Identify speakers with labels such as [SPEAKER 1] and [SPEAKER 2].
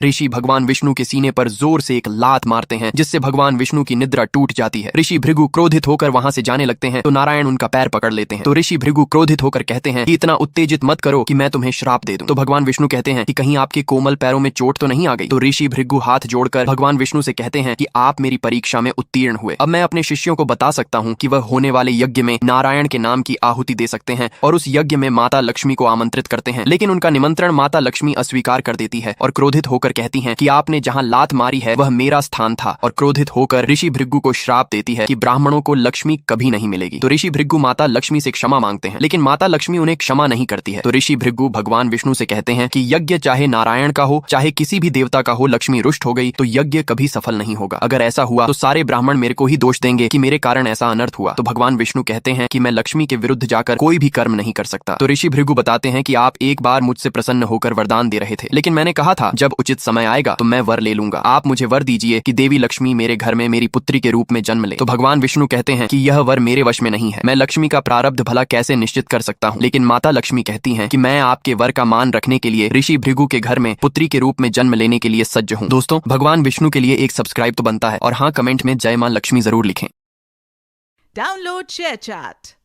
[SPEAKER 1] ऋषि भगवान विष्णु के सीने पर जोर से एक लात मारते हैं, जिससे भगवान विष्णु की निद्रा टूट जाती है। ऋषि भृगु क्रोधित होकर वहां से जाने लगते हैं तो नारायण उनका पैर पकड़ लेते हैं। तो ऋषि भृगु क्रोधित होकर कहते हैं कि इतना उत्तेजित मत करो कि मैं तुम्हें श्राप दे दूं। तो भगवान विष्णु कहते हैं कि कहीं आपके कोमल पैरों में चोट तो नहीं आ गई। तो ऋषि भृगु हाथ जोड़कर भगवान विष्णु से कहते हैं कि आप मेरी परीक्षा में उत्तीर्ण हुए, अब मैं अपने शिष्यों को बता सकता हूँ कि वह होने वाले यज्ञ में नारायण के नाम की आहुति दे सकते हैं और उस यज्ञ में माता लक्ष्मी को आमंत्रित करते हैं। लेकिन उनका निमंत्रण माता लक्ष्मी अस्वीकार कर देती है और क्रोधित होकर कहती हैं कि आपने जहां लात मारी है वह मेरा स्थान था, और क्रोधित होकर ऋषि भृगु को श्राप देती है कि ब्राह्मणों को लक्ष्मी कभी नहीं मिलेगी। तो ऋषि भृगु माता लक्ष्मी से क्षमा मांगते हैं, लेकिन माता लक्ष्मी उन्हें क्षमा नहीं करती है। तो ऋषि भृगु भगवान विष्णु से कहते हैं कि यज्ञ चाहे नारायण का हो चाहे किसी भी देवता का हो, लक्ष्मी रुष्ट हो गई तो यज्ञ कभी सफल नहीं होगा। अगर ऐसा हुआ तो सारे ब्राह्मण मेरे को ही दोष देंगे कि मेरे कारण ऐसा अनर्थ हुआ। तो भगवान विष्णु कहते हैं कि मैं लक्ष्मी के विरुद्ध जाकर कोई भी कर्म नहीं कर सकता। तो ऋषि भृगु बताते हैं कि आप एक बार मुझसे प्रसन्न होकर वरदान दे रहे थे, लेकिन मैंने कहा था जब उचित समय आएगा तो मैं वर ले लूंगा। आप मुझे वर दीजिए कि देवी लक्ष्मी मेरे घर में मेरी पुत्री के रूप में जन्म ले। तो भगवान विष्णु कहते हैं कि यह वर मेरे वश में नहीं है, मैं लक्ष्मी का प्रारब्ध भला कैसे निश्चित कर सकता हूँ। लेकिन माता लक्ष्मी कहती हैं कि मैं आपके वर का मान रखने के लिए ऋषि भृगु के घर में पुत्री के रूप में जन्म लेने के लिए सज्ज हूँ। दोस्तों, भगवान विष्णु के लिए एक सब्सक्राइब तो बनता है, और हाँ, कमेंट में जय मां लक्ष्मी जरूर लिखें।
[SPEAKER 2] Download ShareChat.